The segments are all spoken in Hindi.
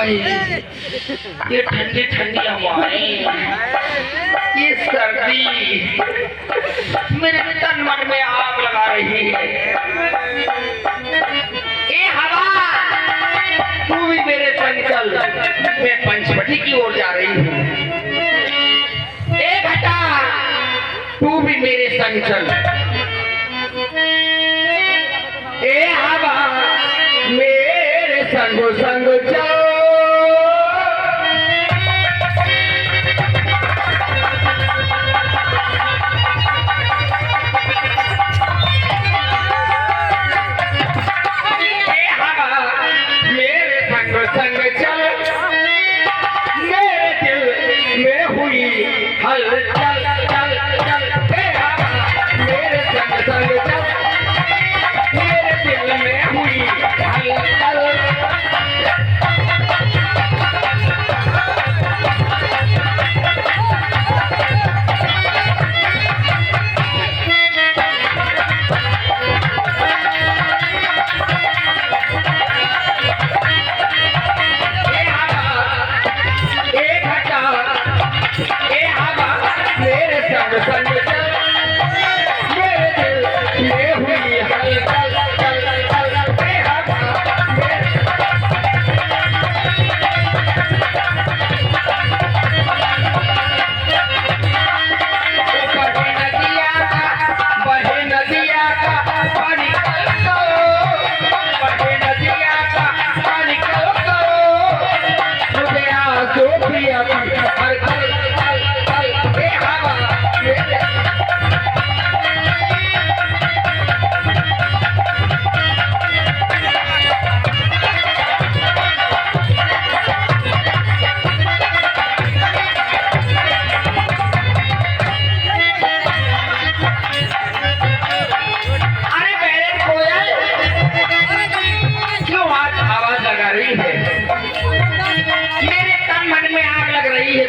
हाय ये ठंडी ठंडी हवाएं, ये सर्दी मेरे तन मन में आग लगा रही है। ए हवा तू भी मेरे संग चल, मैं पंचवटी की ओर जा रही हूँ। ए घटा तू भी मेरे संग चल। ए हवा मेरे संग संग चल।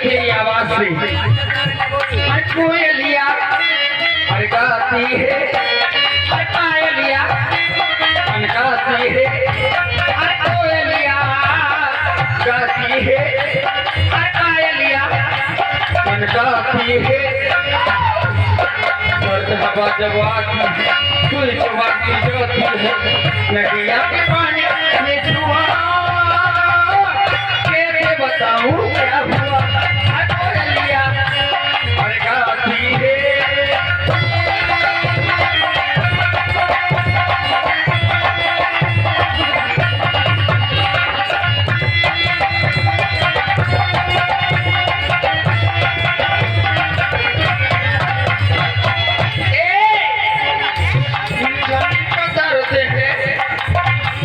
तेरी आवाज से कोयलिया गाती है, पायलिया गाती है, कोयलिया गाती है, पायलिया गाती है। हवा जब आती कोई चुवाती जाती है, नदिया के पानी में छुआ के बताऊं क्या हुआ।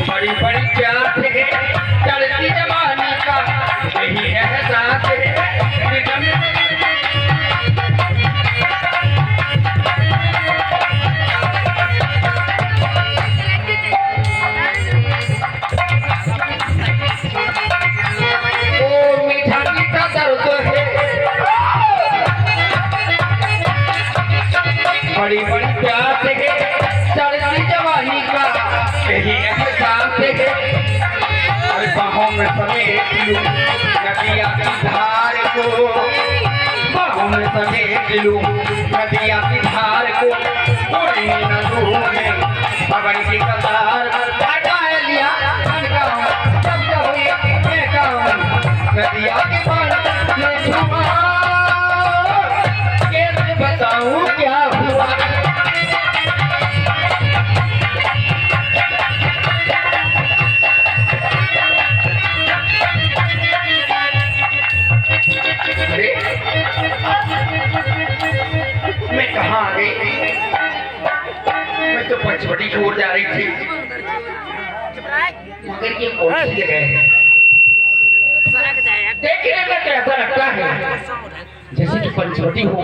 बड़ी बड़ी प्यास है चलती जवानी का यही एहसास है। ओ मीठा मीठा दर्द है, बड़ी बड़ी प्यास है चलती जवानी का यही एहसास है। अरे बाहों में समेट लूं नदिया की धार को, बाहों में समेट लूं नदिया की धार को, उड़ने न दूं मैं पवन की कतार। हटाए लिया जब मैं गाऊं नदिया के पानी में छुआ कैसे बताऊं क्या हुआ। मैं कहाँ आ गई? मैं तो पंचवटी की ओर जा रही थी, मगर ये कौन सी जगह है? देखने में तो ऐसा लगता है जैसे कि पंचवटी हो,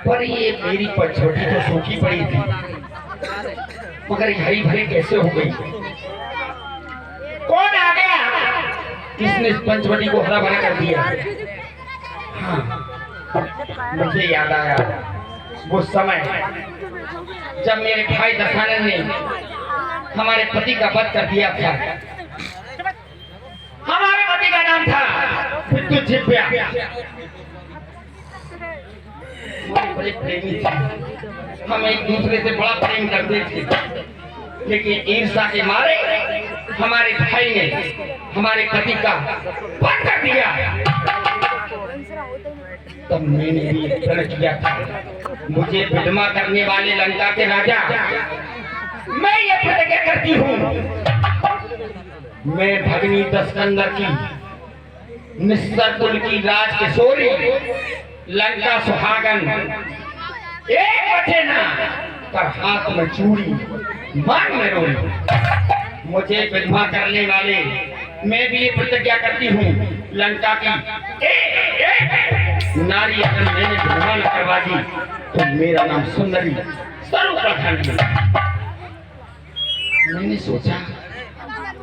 पर ये मेरी पंचवटी तो सूखी पड़ी थी, मगर हरी भरी कैसे हो गई? कौन आ गया किसने इस पंचवटी को हरा भरा कर दिया? हाँ, मुझे याद आया वो समय जब मेरे भाई दशानंद ने हमारे पति का वध कर दिया था। हमारे पति का नाम था पिट्टू छिप्या। बड़े प्रेमी थे, हम एक दूसरे से बड़ा प्रेम करते थे, लेकिन ईर्ष्या के मारे हमारे भाई ने हमारे पति का वध कर दिया। तब मैंने भी प्रण किया था, मुझे विधवा करने वाले लंका के राजा, मैं ये प्रतिज्ञा करती हूँ, मैं भगनी दशकंदर की निस्तर कुल की राज किशोरी लंका सुहागन एक बचे ना पर हाथ में चूड़ी मांग में रोई, मुझे विधवा करने वाले मैं भी ये प्रतिज्ञा करती हूँ, लंका की एक नारी अगर मैंने विधवा न करवा दी तो मेरा नाम सुंदरी स्वरूप रखा। मैंने सोचा,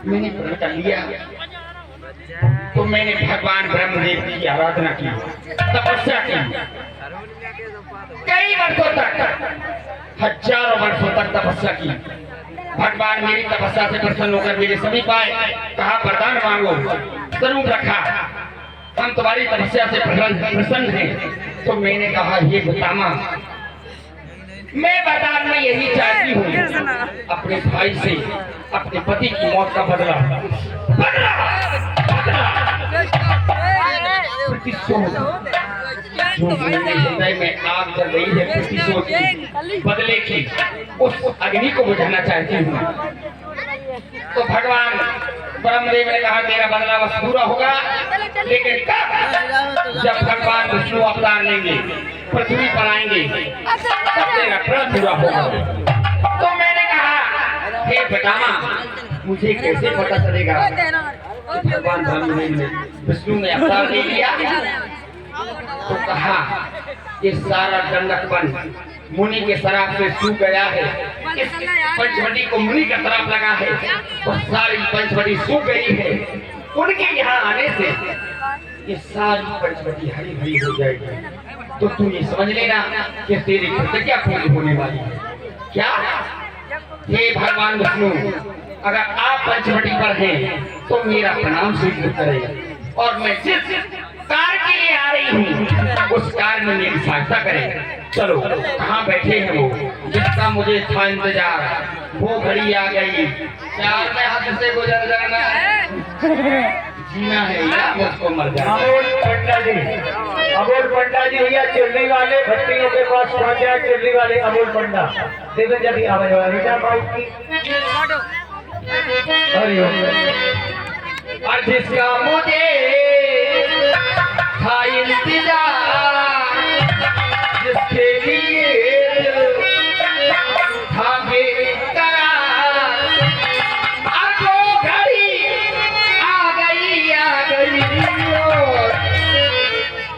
मैंने प्रण कर लिया, तो मैंने भगवान ब्रह्मदेव की आराधना की, तपस्या की, कई वर्षों तक, हजारों वर्षों तक तपस्या की। भगवान मेरी तपस्या से प्रसन्न होकर मेरे समीप आए, कहा वरदान मांगो, स्वरूप रखा, हम तुम्हारी तपस्या से प्रसन्न हैं। तो मैंने कहा ये पितामह, मैं वरदान में यही चाहती हूँ, अपने भाई से अपने पति की मौत का बदला प्रतिशोध जो मेरे हृदय में आग जल रही है, प्रतिशोध की बदले की उस अग्नि को बुझाना चाहती हूँ। तो भगवान ब्रह्मदेव ने कहा तेरा बदला बस पूरा होगा, लेकिन कब? जब भगवान विष्णु अवतार लेंगे, पृथ्वी पर आएंगे, तब तेरा प्रण पूरा होगा। तो मैंने कहा हे पितामह, मुझे कैसे पता चलेगा भगवान ब्रह्मदेव ने विष्णु ने अवतार ले लिया? तो कहा ये सारा दंडकवन मुनि के शराब से सूख गया है, इस पंचवटी को मुनि का शराब लगा है और सारी पंचवटी सूख गई है। उनके यहाँ आने से ये सारी पंचवटी हरी भरी हो जाएगी। तो तू ये समझ लेना कि तेरी प्रतिज्ञा पूरी होने वाली है। क्या? हे भगवान विष्णु, अगर आप पंचवटी पर हैं तो मेरा प्रणाम स्वीकार करें, और मैं जिस कार्य के लिए आ रही हूँ उस कार्य में मेरी सहायता करें। चलो, कहाँ बैठे हैं वो, जिसका मुझे था इंतजार, वो घड़ी आ गई। प्यार में हाथ से गुजर जाना जीना है या मुझको मर जाना। अमोल पंडा जी भैया चलने वाले भट्टियों के पास पहुंच जाए, चलने वाले अमोल पंडा देवेंद्र जल्दी आवाज की। और जिसका मुझे था इंतजार, जिसके लिए था बेकरार, अब वो घड़ी आ गई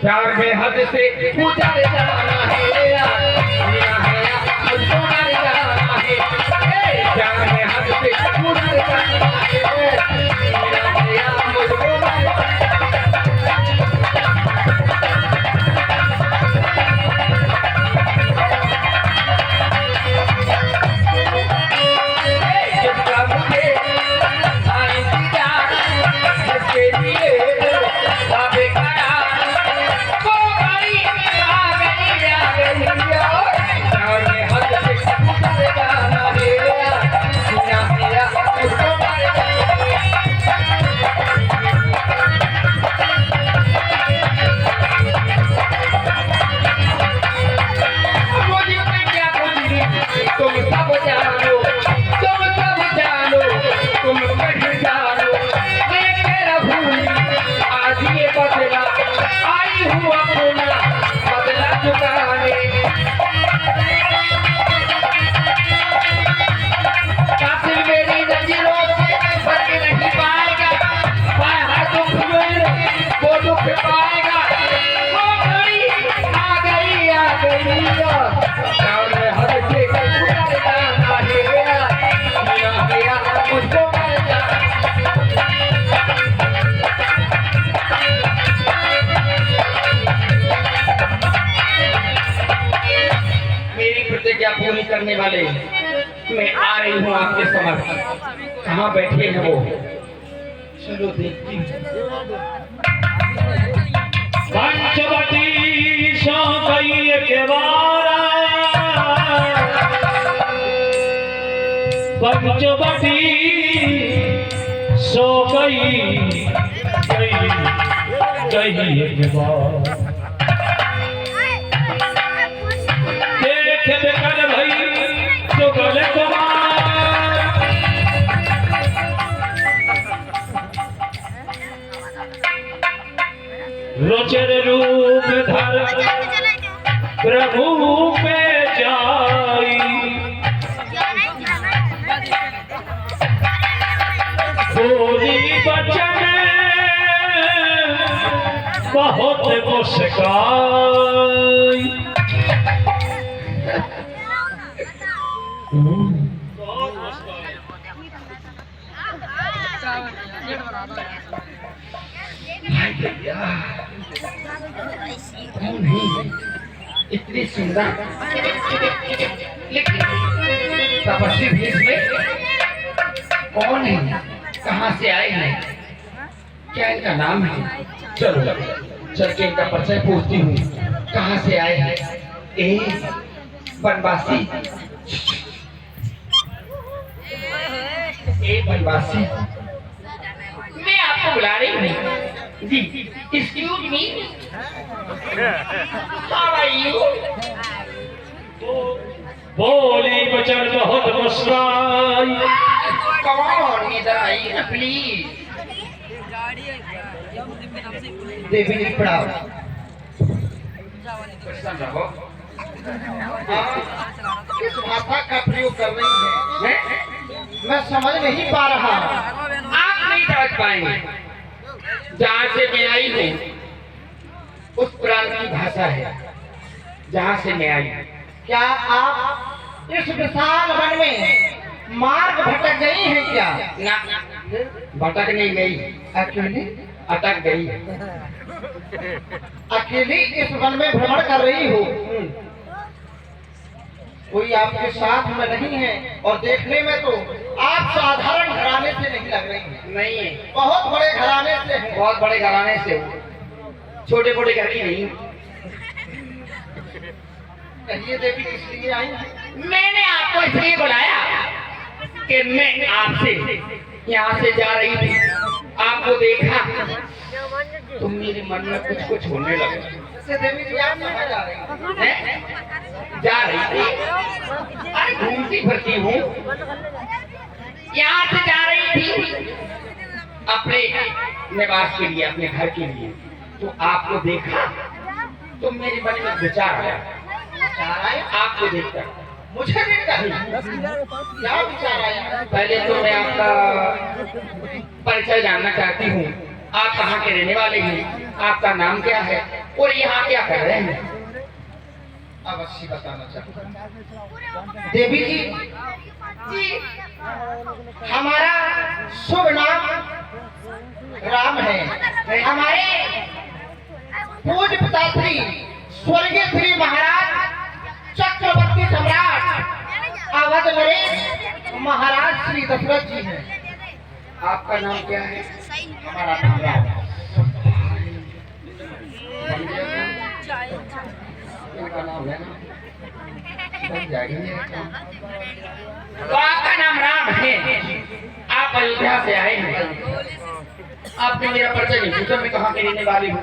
प्यार में हद से गुजर जाना है, मुझको मर जाना है, प्यार में हद से गुजर जाना है, मुझको मर जाना है। पूरी करने वाले मैं आ रही हूँ आपके समक्ष। कहाँ बैठे हैं वो? चलो देखती हूँ। पंचवटी सो गई के बारा पंचवटी सो गई के बारा देख कर भाई जो गले कुमार रोचर रूप धर प्रभु में जाई बोली बचन बहुत मुस्काई कौन है इतनी सुंदर लेकिन तपस्वी भेष में कौन है, कहाँ से आए हैं, क्या इनका नाम है? चलो चल के इनका परिचय पूछती हूँ, कहाँ से आए हैं? ए बनवासी, ए बनवासी, मैं आपको बुला रही हूँ जी। Excuse me, how are you? बोली बचन बहुत मुस्काई कम ऑन इधर आइए ना प्लीज। देवी जी पढ़ाओ। किस भाषा का प्रयोग कर रही है? मैं समझ नहीं पा रहा। आप नहीं समझ पाएंगे। जहाँ से मैं आई हूँ उस प्रांत की भाषा है जहाँ से मैं आई हूँ। क्या आप इस विशाल वन में मार्ग भटक गई हैं क्या? ना, भटक नहीं गई, अकेली अटक गई। अकेली इस वन में भ्रमण कर रही हो, कोई आपके साथ में नहीं है, और देखने में तो आप साधारण घराने से नहीं लग रही हैं। नहीं है, बहुत बड़े घराने से हैं। बहुत बड़े घराने से हो, छोटे मोटे घर की नहीं। कहिए देवी किस लिए आई? मैंने आपको इसलिए बुलाया कि मैं आपसे यहाँ से जा रही थी, आपको देखा तो मेरे मन में कुछ कुछ होने लगा। देवी जी आप कहाँ जा रही हैं? जा रही थी, अरे घूमती फिरती हूँ, यहाँ से जा रही थी अपने निवास के लिए, अपने घर के लिए। तो आपको देखा तो मेरे मन में विचार आया, आपको देखकर, मुझे देखकर क्या विचार आया? पहले तो मैं आपका परिचय जानना चाहती हूँ। आप कहाँ के रहने वाले हैं, आपका नाम क्या है और यहाँ क्या कर रहे हैं? अवश्य बताना चाहूँ। देवी जी, हमारा शुभ नाम राम है। हमारे पूज्य पिताश्री स्वर्गीय श्री महाराज चक्रवर्ती सम्राट अवध नरेश महाराज श्री दशरथ जी हैं। आपका नाम क्या है? हमारा नाम राम। इनका नाम है ना, तो आपका नाम राम है। आप अयोध्या से आए हैं। आपने मेरा परिचय नहीं पूछा, मैं कहाँ के रहने वाली हूँ।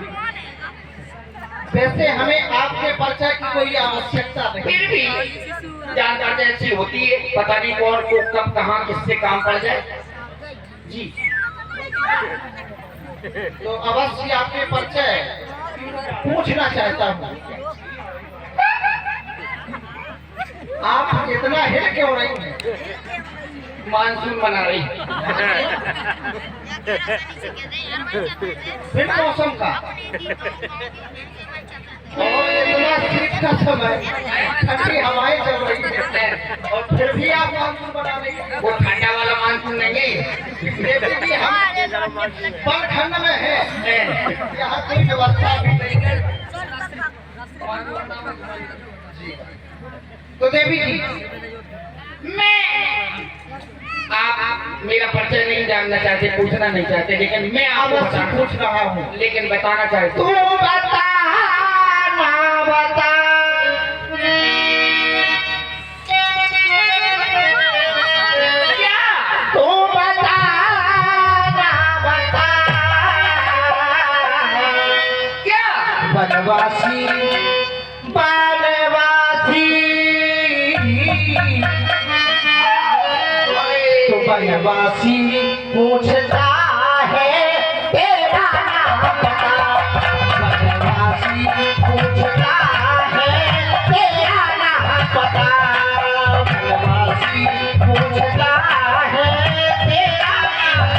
वैसे हमें आपके परिचय की कोई आवश्यकता नहीं, फिर भी जानकारी ऐसी होती है, पता नहीं कौन को कब कहाँ किससे काम पड़ जाए जी। तो अवश्य आपके परिचय पूछना चाहता हूँ। आप इतना हिल क्यों रही हैं? मानसून मना रही फिर मौसम का, और इतना शीत का समय, ठंडी हवाएं चल रही है, और फिर भी आप मानसून बना रही हैं। वो ठंडा वाला मानसून नहीं है, भी हम बनखंड में है, यहाँ कोई व्यवस्था भी नहीं है। तो देवी जी, मैं आप मेरा परिचय नहीं जान जानना चाहते, पूछना नहीं चाहते, लेकिन मैं आपको पूछ रहा हूँ, लेकिन बताना चाहते। तू बता ना बता, क्या तू बता ना बता, क्या बनवासी बनवासी, तो बनवासी पूछता है तेरा नाम बता, बनवासी पूछता है तेरा नाम बता, बनवासी पूछता है तेरा नाम।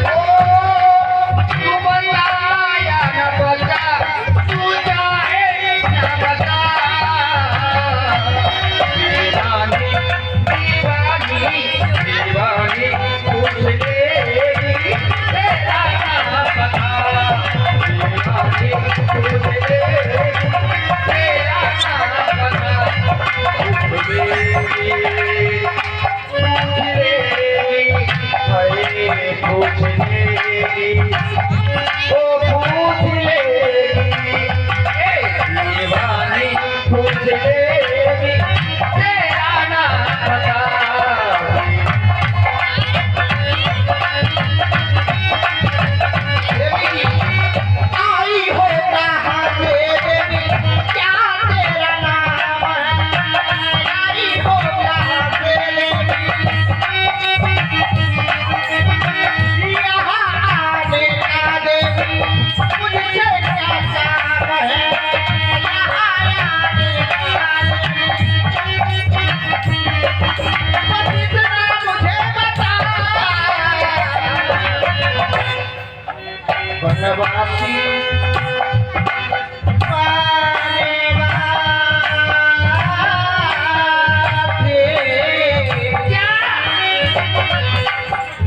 ओ तू बताया न बता, तू चाहे न बता, दीवानी दीवानी दीवानी पूछ लेगी तेरा नाम बता, दीवानी पूछ लेगी तेरा नाम बता, पूछ लेगी पूछ लेगी ओ पूछ लेगी, दीवानी पूछ लेगी तेरा नाम बता। आई हो कहाँ से देवी, क्या तेरा नाम है, आई हो कहाँ से देवी, यहाँ आने का देवी मुझसे क्या काम है, यहाँ आने का बस इतना मुझे बता, बनवासी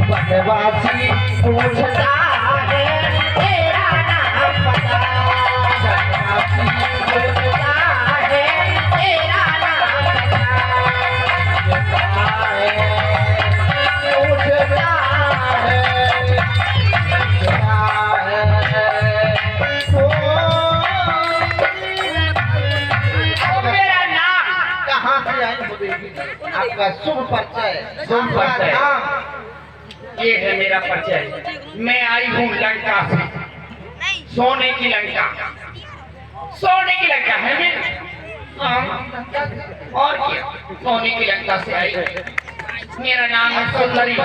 बनवासी पूछता है तेरा नाम बता, बनवासी पूछता है तेरा नाम बता, पूछता है मेरा नाम कहाँ से आई हो देवी, आपका शुभ परिचय, शुभ परिचय। नाम ये है मेरा परिचय। मैं आई हूँ लंका से, सोने की लंका, सोने की लंका है मेरी। हाँ, और क्या, सोने की लंका से आई हूँ। मेरा नाम है सुंदरी,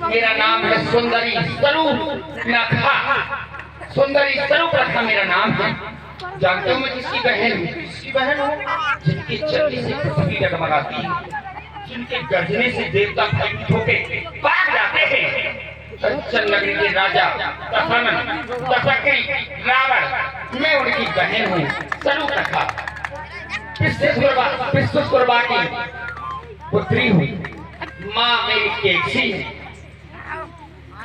मेरा नाम है सुंदरी स्वरूप नखा, सुंदरी स्वरूप रखा मेरा नाम है। जानते हो मैं किसकी बहन हूँ? किसकी बहन हो? जिनकी चलने से पृथ्वी डगमगाती है, जिनके गर्जने से देवता भय होके भाग जाते हैं। कंचन नगरी के राजा दशरथ, दशरथी, रावण, मैं उनकी बहन हूँ स्वरूप रखा। विश्वकर्मा की पुत्री हूँ, माँ मेरी केसी है।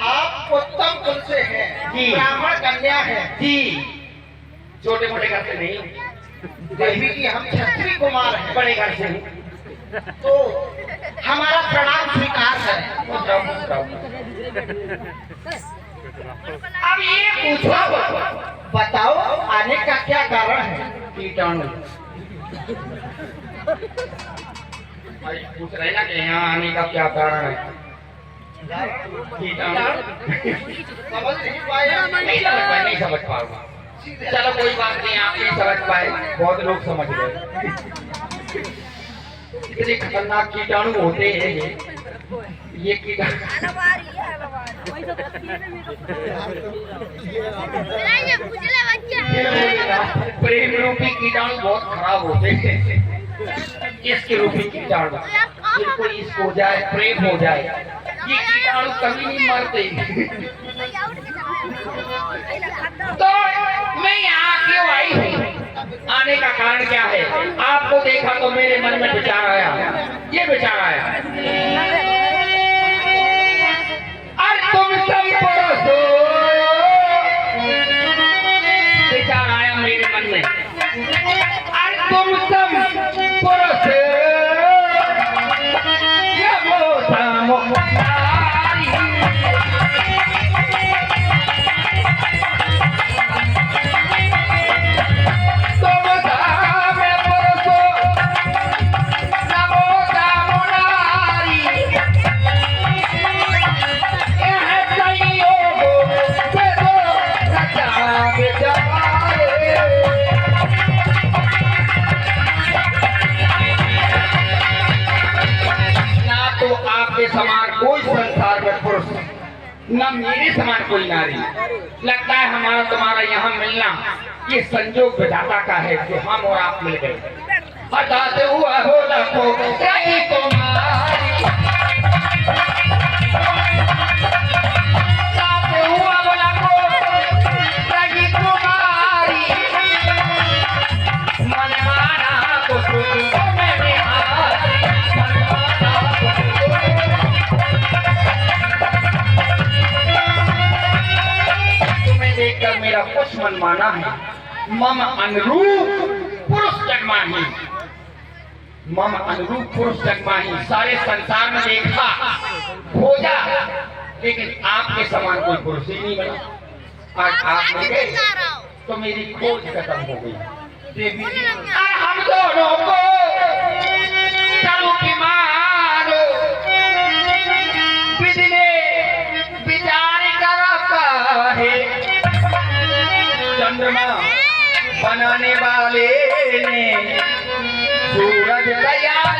आप उत्तम कुल से हैं, जी। ब्राह्मण कन्या है जी, छोटे मोटे घर से नहीं, देवी जी, हम क्षत्रिय कुमार हैं, बड़े घर से हूँ। तो हमारा प्रणाम स्वीकार है। मुद्राओ, मुद्राओ। अब ये पूछो, बताओ आने का क्या कारण है? कीटाणु भाई पूछ रहे ना कि यहाँ आने का क्या कारण है। कीटाणु समझ नहीं पाए? नहीं समझ पाऊंगा। चलो कोई बात नहीं, आप नहीं समझ पाए, बहुत लोग समझ गए। इतने खतरनाक कीटाणु होते हैं ये कीटाणु। प्रेम रूपी कीटाणु बहुत खराब होते हैं। इसके रूपी कीटाणु जिनको इसको हो जाए, प्रेम हो जाए, ये कीटाणु कभी नहीं मरते। तो मैं यहाँ क्यों आई हूँ? आने का कारण क्या है? आपको देखा तो मेरे मन में विचार आया, ये विचार आया, और तुम सब परोसो, विचार आया मेरे मन में, और तुम सब परोसो, ये वो आपके समान कोई संसार में पुरुष, न मेरे समान कोई नारी। लगता है हमारा तुम्हारा यहाँ मिलना ये संजोग विधाता का है कि हम और आप मिल गए। हटाते हुआ हो रखो रही तुम्हारी, हटाते हुआ हो रखो रही तुम्हारी, मन माना तो मेरे हारी, तुम्हें देखकर मेरा कुछ मन माना है। मम अनुरूप पुरुष जन्माही, मम अनुरूप पुरुष जन्माही। सारे संसार में देखा खोजा, लेकिन आपके समान कोई पुरुष ही नहीं बना। आज आप मिल गए तो मेरी खोज खत्म हो गई। देवी जी, हम दोनों को की मारो, विधि विचार कर है। चंद्रमा बनाने वाले ने सूरज तैयार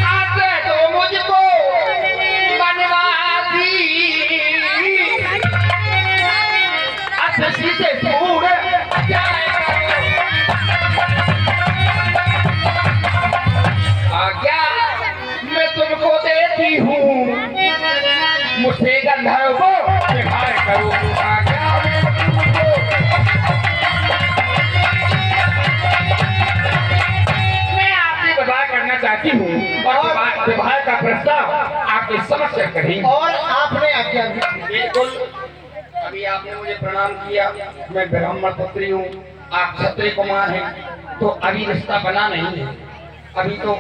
आते तो मुझको बनवाती, अच्छी से पूरे आज्ञा मैं तुमको देती हूँ, मुझसे गंधर्व को विवाह करो। आज्ञा मैं आपसे विवाह करना चाहती हूँ और विवाह का प्रस्ताव आपके समक्ष करें। और आपने आज्ञा दी। बिल्कुल, अभी आपने मुझे प्रणाम किया, मैं ब्राह्मण पुत्री हूँ, आप क्षत्रिय कुमार हैं, तो अभी रिश्ता बना नहीं है। अभी तो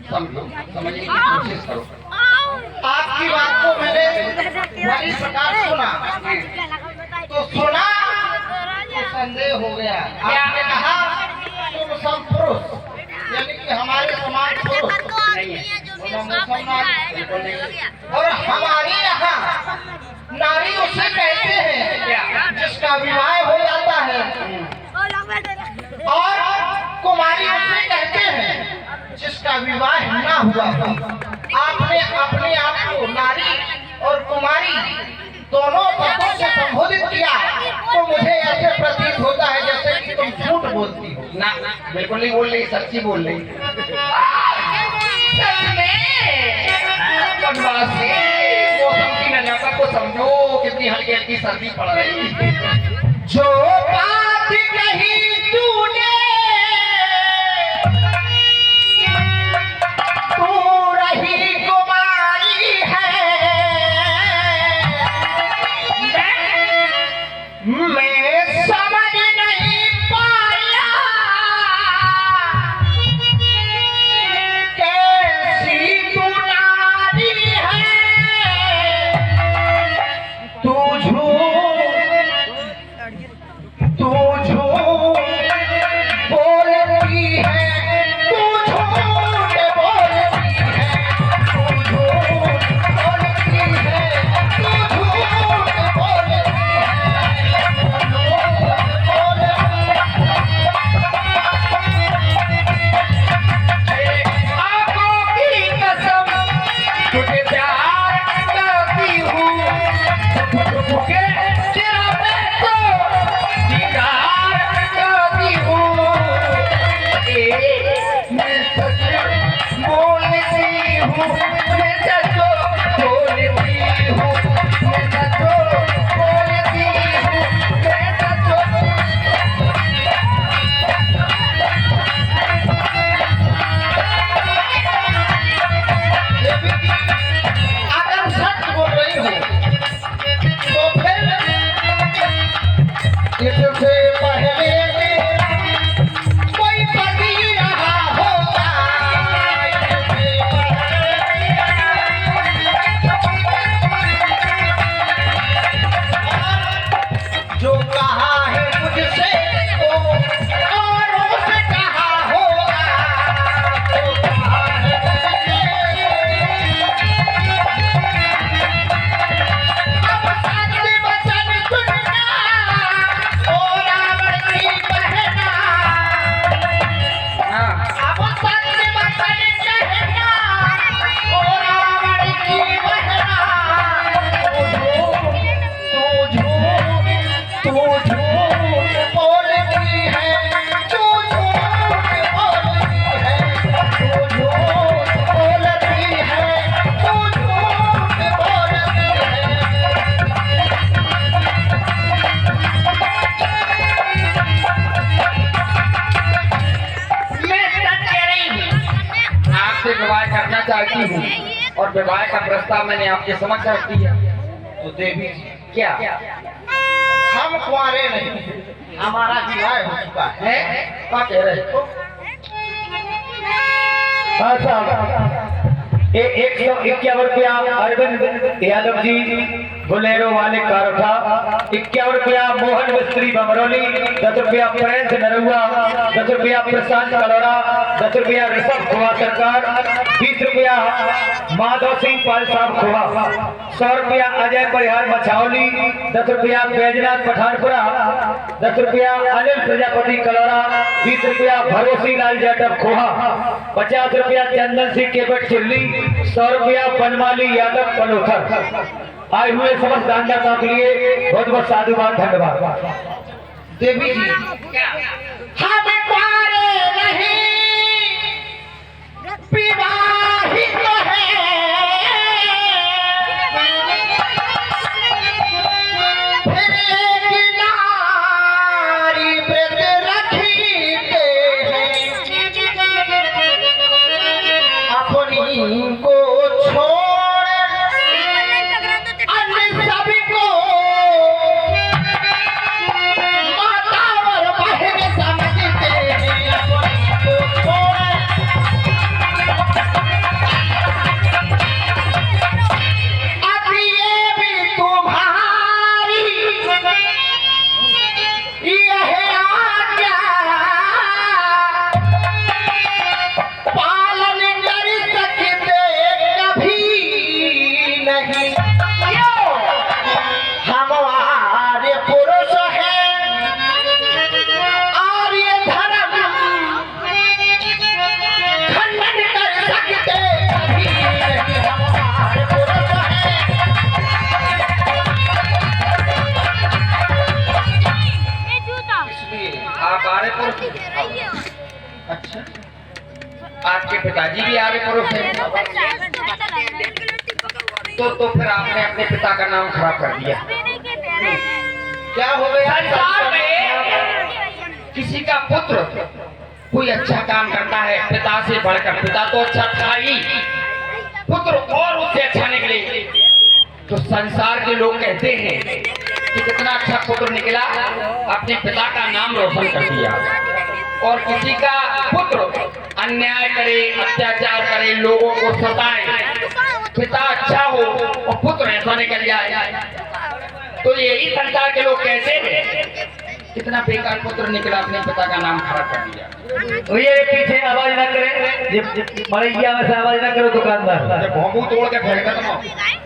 समझने की कोशिश करो। आपकी बात को मैंने बड़ी प्रकार सुना, तो सुना तो संदेह हो गया। आपने कहा तुम सब पुरुष, यानी कि हमारे समान पुरुष नहीं है, और हमारे यहाँ नारी उसे कहते हैं जिसका विवाह हो जाता है, और कुमारी उसे कहते हैं जिसका विवाह ना हुआ हो। आपने अपने आप को नारी और कुमारी दोनों शब्दों से संबोधित किया, तो मुझे ऐसे प्रतीत होता है जैसे कि तुम झूठ बोलती हो। ना, बिल्कुल नहीं बोल रही, सच्ची बोल रही। मौसम की नजाकत को समझो, कितनी हल्की हल्की सर्दी पड़ रही है। जो बात कही तूने तू रही कुमारी है, मैं समझ नहीं पाया कैसी तू नारी है। तू झूठ बोलती है, तू झूठ बोलती है, तू झूठ बोलती है, तू झूठ बोलती है। आंखों की कसम तुझे प्यार करती हूँ, तुझे तेरा मैं तो दीदार करती हूँ। मैं सच बोलती हूँ, मैं सच बोलती हूँ, मैं सच बोलती हूँ, मैं सच। अगर सच बोल रही हो तो फिर इससे पहले कोई पति रहा होगा। जो कहा है मुझसे वो औरों से कहा होगा, जो कहा है मुझसे अब सच वचन सुनना, ओ चाहती हूँ और विवाह का प्रस्ताव मैंने आपके समक्ष रख दिया। तो देवी क्या हम कुंवारे नहीं, हमारा विवाह हो चुका है। क्या कह रहे हो? एक 151 रुपया अरविंद यादव जी बोलेरो वाले कारखा, 51 रुपया मोहन मिस्त्री बमरौली, 10 रुपया प्रिंस नरुआ, 10 रुपया प्रशांत कलोरा, 10 रुपया ऋषभ खोवा सरकार, 20 रुपया माधव सिंह पाल साहब खोवा, 100 रुपया अजय परिहार मछावली, 10 रुपया बैजनाथ पठानपुरा, 10 रुपया अनिल प्रजापति कलोरा, 20 रुपया भरोसी लाल यादव खोहा, 50 रुपया चंदन सिंह केवट चिल्ली, 100 रुपया बनमाली यादव पलोथर। आए हुए समस्त दानदाताओं के लिए बहुत बहुत साधुवाद, धन्यवाद। देवी जी हम कुंवारे नहीं, विवाहित हैं। फिर एक नारी व्रत रखते हैं, अपनी को छोड़ अन्य सभी को माता और बहन समझते हैं, अपनी को छोड़। अब ये भी तुम्हारी यह आज्ञा, पालन कर सकते कभी नहीं। क्यों? हमारे पुरुष हैं और ये धर्म खंडन कर सकते कभी नहीं। हमारे पुरुष हैं। इसलिए आप आरे पुरुष? अच्छा, आपके पिताजी भी आरे पुरुष हैं। तो फिर आपने अपने पिता का नाम खराब कर दिया। क्या हो गया? संसार में किसी का पुत्र कोई अच्छा काम करता है, पिता से बढ़कर, पिता तो अच्छा था ही, पुत्र और उससे अच्छा निकले तो संसार के लोग कहते हैं कि कितना अच्छा पुत्र निकला, अपने पिता का नाम रोशन कर दिया। और किसी का पुत्र अन्याय करे, अत्याचार करे, लोगों को सताए, पिता अच्छा हो और पुत्र ऐसा निकल जाए तो यही संसार के लोग कहते हैं कितना बेकार पुत्र निकला, अपने पिता का नाम खराब कर दिया। ये पीछे आवाज ना करें, मरैया में से आवाज ना करो दुकानदार। भोंबू तोड़ के फेंक देता हूं।